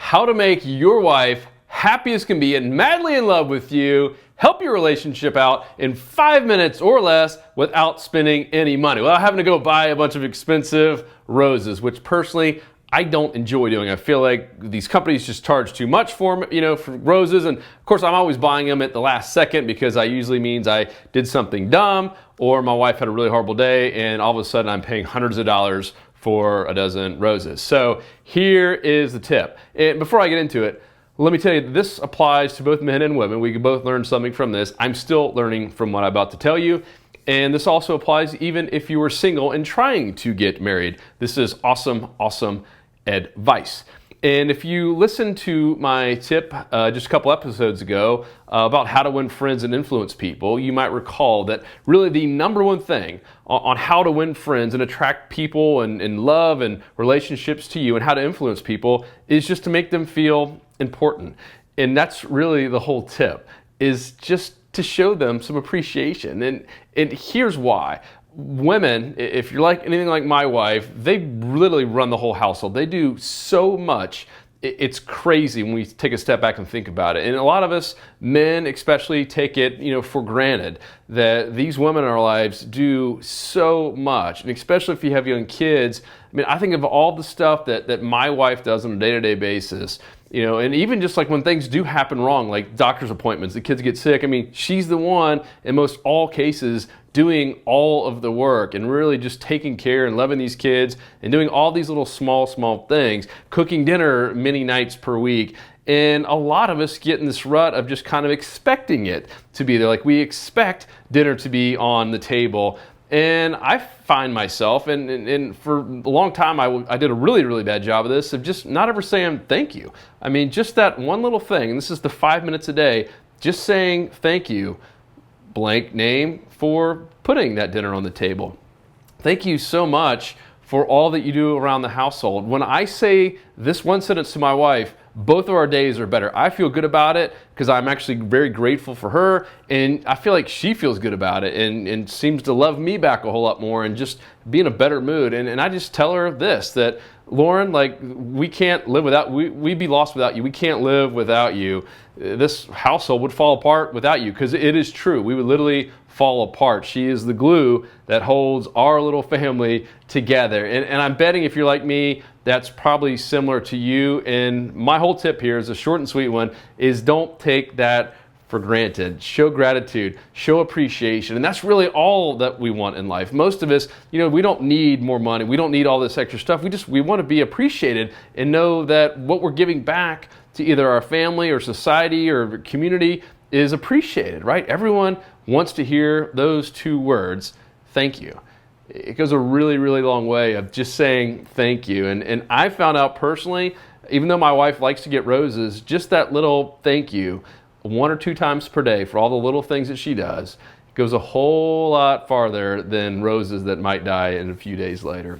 how to make your wife happy as can be and madly in love with you, help your relationship out in 5 minutes or less without spending any money, without having to go buy a bunch of expensive roses, which personally I don't enjoy doing. I feel like these companies just charge too much for roses, and of course I'm always buying them at the last second because that usually means I did something dumb or my wife had a really horrible day and all of a sudden I'm paying hundreds of dollars for a dozen roses. So here is the tip. And before I get into it, let me tell you, this applies to both men and women. We can both learn something from this. I'm still learning from what I'm about to tell you. And this also applies even if you were single and trying to get married. This is awesome, awesome advice. And if you listen to my tip just a couple episodes ago about how to win friends and influence people, you might recall that really the number one thing on how to win friends and attract people and love and relationships to you and how to influence people is just to make them feel important. And that's really the whole tip, is just to show them some appreciation. And here's why. Women, if you're like anything like my wife, they literally run the whole household. They do so much. It's crazy when we take a step back and think about it. And a lot of us, men especially, take it for granted that these women in our lives do so much. And especially if you have young kids, I think of all the stuff that my wife does on a day-to-day basis. And even just like when things do happen wrong, like doctor's appointments, the kids get sick. She's the one in most all cases doing all of the work and really just taking care and loving these kids and doing all these little small things, cooking dinner many nights per week. And a lot of us get in this rut of just kind of expecting it to be there. Like we expect dinner to be on the table. And I find myself, and for a long time I did a really bad job of this, of just not ever saying thank you. Just that one little thing, and this is the 5 minutes a day, just saying thank you, blank name, for putting that dinner on the table. Thank you so much for all that you do around the household. When I say this one sentence to my wife, both of our days are better. I feel good about it because I'm actually very grateful for her, and I feel like she feels good about it and seems to love me back a whole lot more and just be in a better mood. And I just tell her this, that Lauren, we can't live without, we'd be lost without you. We can't live without you. This household would fall apart without you, because it is true. We would literally fall apart. She is the glue that holds our little family together. And I'm betting if you're like me, that's probably similar to you. And my whole tip here is a short and sweet one, is don't take that for granted. Show gratitude, show appreciation. And that's really all that we want in life. Most of us, we don't need more money. We don't need all this extra stuff. We want to be appreciated and know that what we're giving back to either our family or society or community is appreciated, right? Everyone wants to hear those two words, thank you. It goes a really long way of just saying thank you. And I found out personally, even though my wife likes to get roses, just that little thank you 1 or 2 times per day for all the little things that she does goes a whole lot farther than roses that might die in a few days later.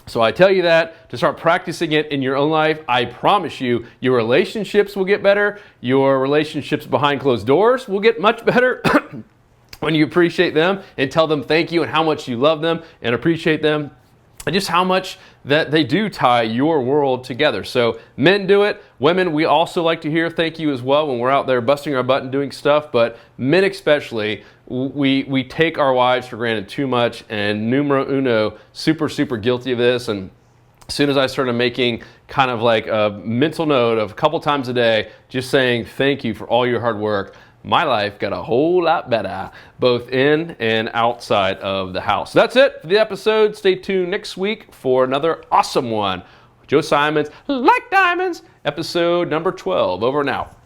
So I tell you that to start practicing it in your own life. I promise you, your relationships will get better. Your relationships behind closed doors will get much better when you appreciate them and tell them thank you and how much you love them and appreciate them and just how much that they do tie your world together. So men do it. Women, we also like to hear thank you as well when we're out there busting our butt and doing stuff. But men especially, we take our wives for granted too much, and numero uno, super guilty of this. And as soon as I started making kind of like a mental note of a couple times a day, just saying thank you for all your hard work, my life got a whole lot better, both in and outside of the house. That's it for the episode. Stay tuned next week for another awesome one. Joe Simonds, Like Diamonds, episode number 12. Over and out.